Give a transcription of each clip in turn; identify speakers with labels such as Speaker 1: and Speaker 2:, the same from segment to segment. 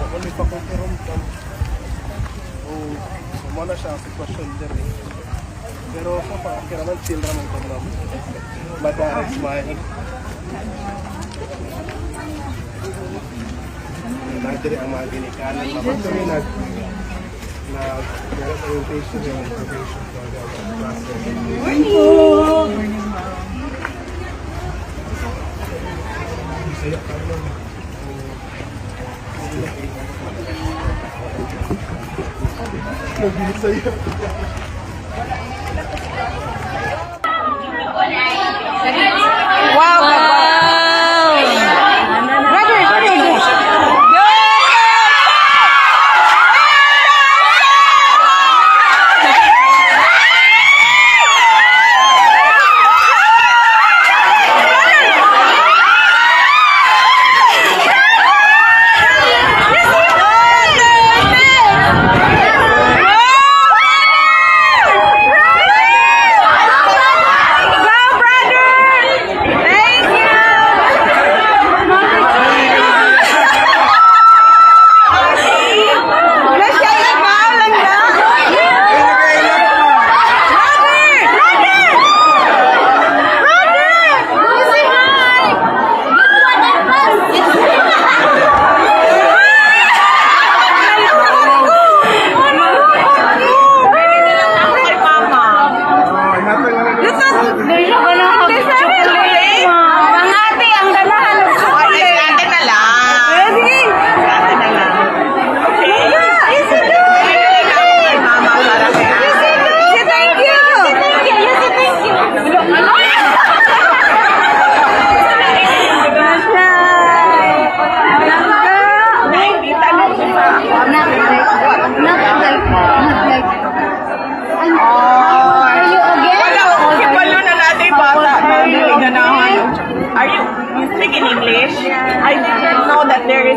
Speaker 1: only faculty room come. Sumana siya ang sitwasyon din eh. Pero so far, okay naman, chill naman ko naman. Madaras, smile. Nandiri ang mga ginikanan. Mabag kami nag-orientation yung information for the class. Saya ka naman. Saya.
Speaker 2: Wow! Brother,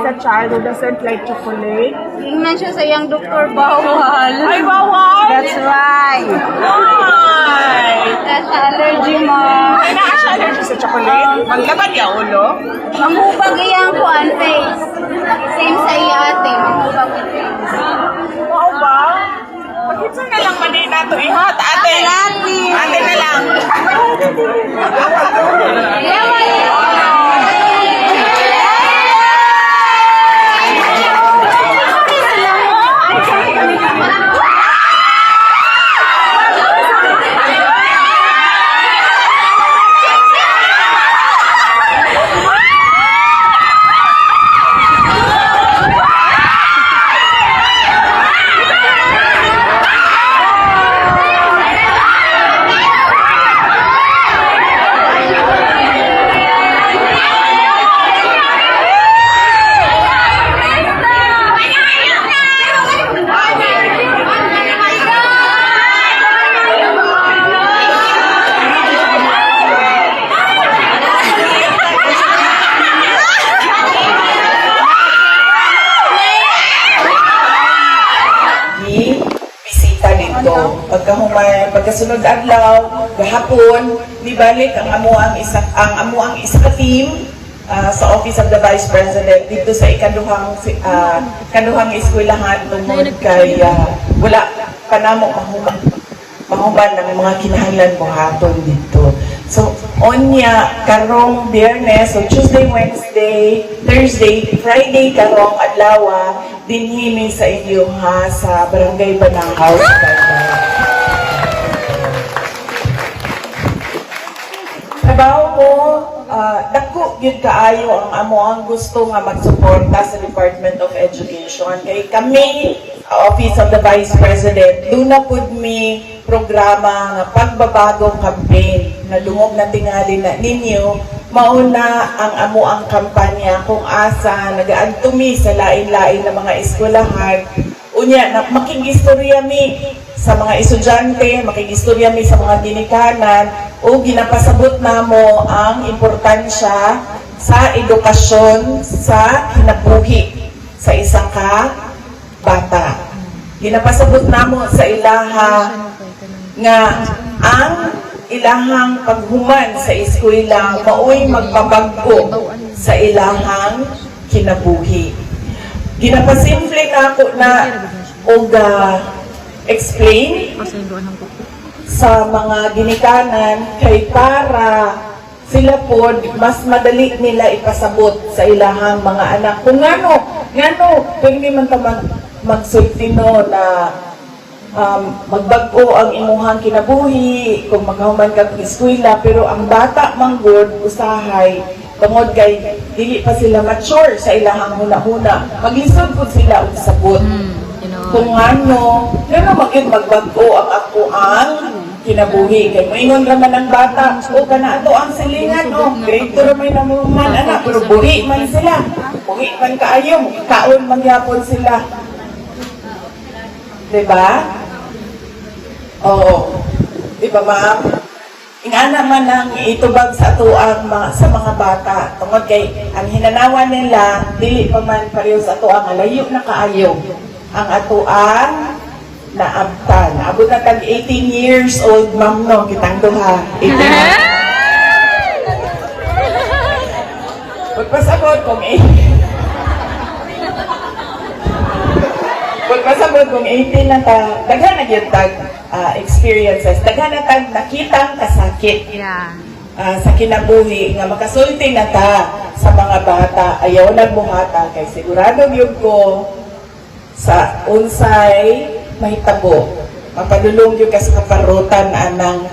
Speaker 3: a child who doesn't like chocolate.
Speaker 2: tingnan siya sa iyang doktor, bawal.
Speaker 3: Ay, bawal!
Speaker 2: That's why.
Speaker 3: Why?
Speaker 2: That's allergy mo.
Speaker 3: Ay, na-siya allergy sa chocolate? Maglaban niya ulo?
Speaker 2: Mangubag iyang kuan face. Same sa iya ate, mangubag ang face.
Speaker 3: Wow ba? Pag-itsa na lang mali na ito ihot, ate. Ate na lang. Pagkasunod adlaw gahapon nibalik ang amuang isa ka team sa Office of the Vice President dito sa ikaduhang eskwelahan tungod kay wala pa namo mahuman ng mga kinahanglan buhaton dito. So onya karong Biyernes, so Tuesday, Wednesday, Thursday, Friday karong adlaw dinhimi sa inyo sa Barangay Bananghaw sa Taytay. Trabaho mo, dako gyud kaayo ang amo ang gusto nga magsuporta sa Department of Education. Kay kami, Office of the Vice President, luna pud mi programa nga pagbabagong campaign na dungog na tingali na ninyo, mauna ang amo ang kampanya kung asa nagaadtumi sa lain-lain na mga eskwelahan. Unya, makigistorya mi sa mga estudyante, makigistorya mi sa mga ginikanan, o ginapasabot namo ang importansya sa edukasyon sa kinabuhi sa isang ka bata. Ginapasabot namo sa ilaha nga ang ilahang paghuman sa eskwela maoy magpabagko sa ilahang kinabuhi. Ginapasimple na ako na og explain sa mga ginikanan kay para sila po mas madali nila ipasabot sa ilahang mga anak. Kung ngano, pwede man ta magsulti no na magbago ang imuhang kinabuhi kung maghuman kag eskwela, pero ang bata manggod usahay tungod kay dili pa sila mature sa ilahang huna-huna, maglisod po sila og sabot. Kung ano magbago ang ako ang kinabuhi kay moingon raman ang bata o kana ato ang silingan grade 2 may namuman anak pero buhi man sila, buhi man kaayo, kaon mangyapon sila, diba? Oo. Diba, ma'am? Ingana man ang itubag sa atuang sa mga bata. Tungod kay ang hinanawan nila, dili pa man pareho sa atuang alayo na kaayo. Ang atuang naabtan. Abot na tag 18 years old, ma'am, no? Kitang duha. 18. Pagpasabot kung 18. Pagpasabot kung 18 na ta, daghan na yun tag experiences. Daghan na tag nakitang kasakit sa kinabuhi nga makasulti na ta sa mga bata. Ayaw nagbuhata kay sigurado yun ko sa unsay mahitabo. Mapadulong yun ka sa kaparutan anang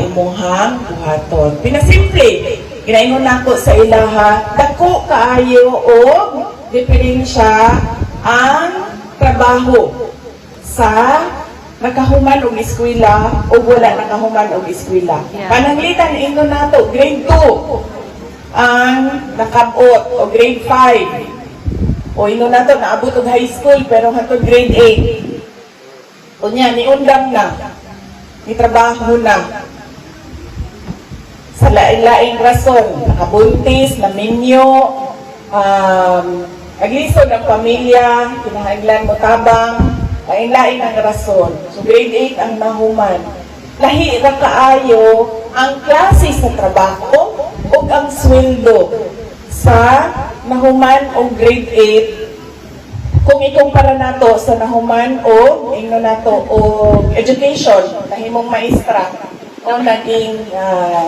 Speaker 3: imuhang buhaton. Pinasimple, ginaingon ako sa ilaha, dako kaayo o diferensya ang trabaho sa nakahuman og eskwela o wala nakahuman og eskwela. Pananglitan ino nato grade 2 ang nakabot o grade 5 o ino nato naabot og high school pero hatod grade 8 unya ni undang na ni trabaho na sa lain-laing rason, nakabuntis, naminyo, naglisod ang pamilya, kinahanglan mo tabang, lain-lain ang rason. So grade 8 ang nahuman. Lahi ra kaayo ang klase sa trabaho o ang sweldo sa nahuman o grade 8 kung ikumpara nato sa nahuman o ingno nato o education, nahimong maestra o naging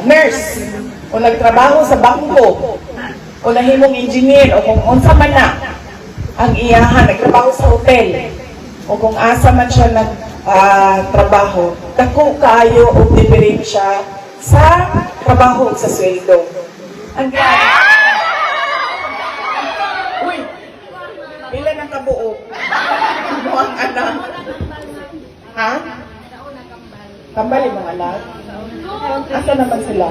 Speaker 3: nurse o nagtrabaho sa bangko o nahimong engineer o kung unsa man na ang iyahan, nagtrabaho sa hotel o kung asa man siya nagtrabaho, dako kaayo o diferensya sa trabaho sa sweldo. Ang uy, ilan ang kabuo? Ano ang anak? Ha? Kambal yung mga anak? Asa naman sila?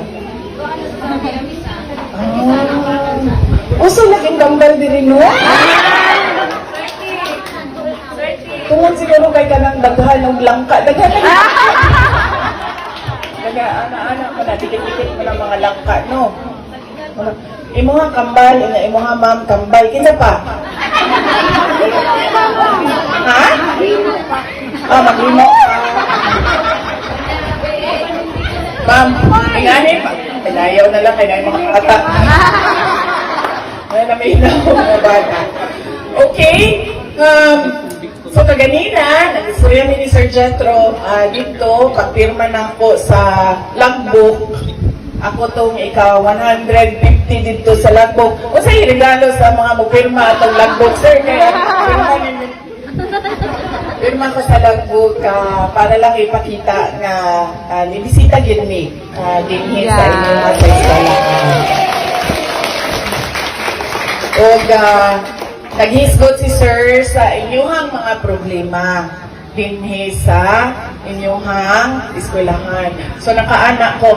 Speaker 3: Uso laging kambal din no? Tungod siguro kay kanang daghan ng langka. Daghan anak-anak mo na, dikit-dikit mo ng mga langka, no? Imuha kambal, imuha ma'am kambal. Kina pa? Ha? Maglimo. Ma'am, ingani pa. Pinayaw na lang, kaya mga kata. May namilaw na bata. Okay? So kaganina, nag-istorya ni Sir Jetro dito, pagpirma na ako sa logbook. Ako tong ikaw 150 dito sa logbook. O sa regalo sa mga magpirma atong logbook, sir. Kaya pirma ko sa logbook para lang ipakita na nibisita yun ni dinhi sa inyong sa eskwelahan. O naghisgot si sir sa inyong mga problema dinhi sa inyong eskwelahan. So nakaanak ko,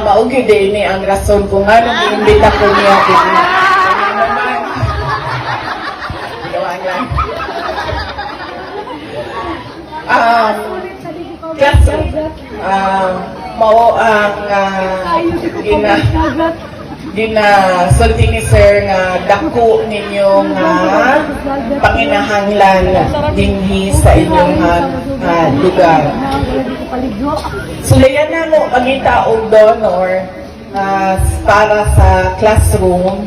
Speaker 3: maugi din ni ang rason kung anong inimbita ko niya dinhi. Kaso, mao ang ginasulti ni sir nga dako ninyo nga panginahanglan dinhi sa inyong lugar. Sulayan na mo pangita og donor para sa classroom.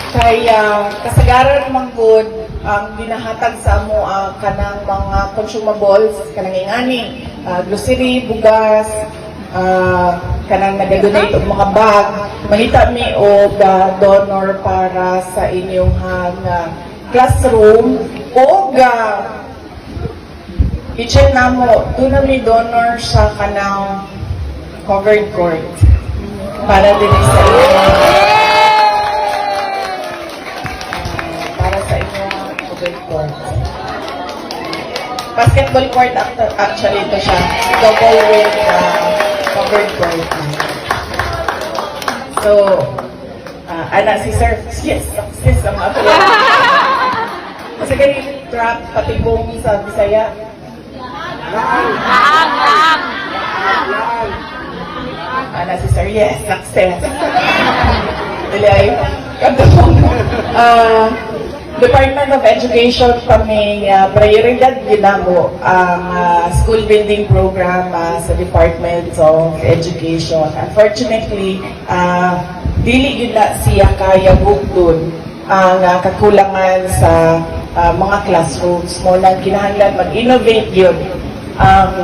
Speaker 3: Kaya kasagaran man gud ang ginahatag sa amo kanang mga consumables kanang ingani, grocery, bugas, kanang nag-donate og mga bag, mahita mi og donor para sa inyong classroom og i-check namo doon na mi donor sa kanang covered court para din sa covered court. Basketball court actually ito siya. Double with covered court. So, ana si Sir, yes, ang ako. Kasi ganyan, trap, patibong sa Bisaya. Ana si Sir, yes, success. Dili ay, Department of Education kami prioridad ginamo ang school building program sa Department of Education. Unfortunately, dili yun na siya kaya bugdon ang kakulangan sa mga classrooms. Muna kinahanglan mag-innovate yun ang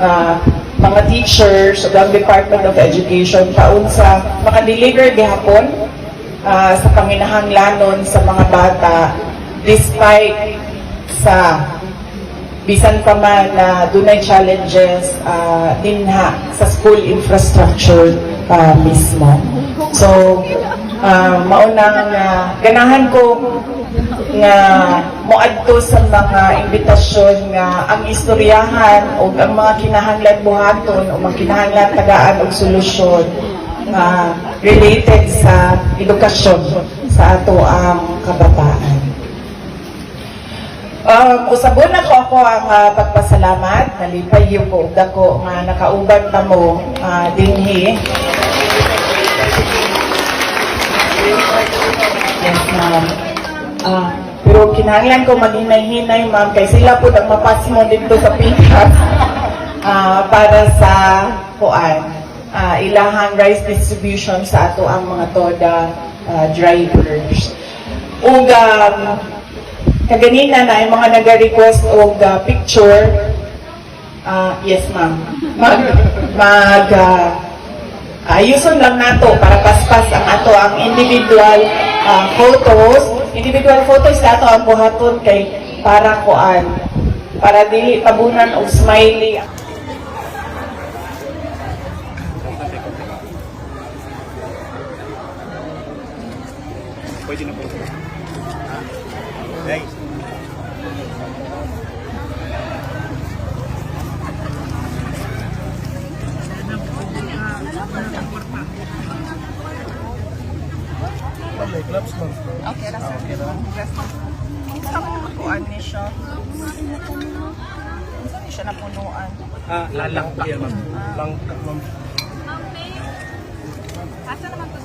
Speaker 3: mga teachers o ang Department of Education paun sa makadeliver gihapon sa panginahanglanon sa mga bata despite sa bisan pa man na dunay challenges dinha sa school infrastructure mismo. So, maunang ganahan ko nga moadto sa mga imbitasyon nga ang istoryahan o ang mga kinahanglan buhaton o mga kinahanglan tagaan og solusyon nga related sa edukasyon sa ato ang kabataan. Usabon na ko ako ang pagpasalamat, nalipay yung ko dako nga nakauban ta mo dinhi. Yes, ma'am. Pero kinahanglan ko maghinay-hinay, ma'am, kay sila po ang mapas mo dito sa Pinas para sa ilahang rice distribution sa ato ang mga toda drivers. Ug kaganina na yung mga nag-request og picture. Yes, ma'am. Ayuson lang nato para paspas ang ato ang individual photos. Individual photos na ato ang buhaton kay para para dili tabunan og smiley.
Speaker 1: Pwede na po. Nice. May gloves mo.
Speaker 3: Okay, sa kuan ni siya. Saan siya napunuan?
Speaker 1: Lalang pa yan, ma'am. Langka, ma'am.
Speaker 2: Asa naman to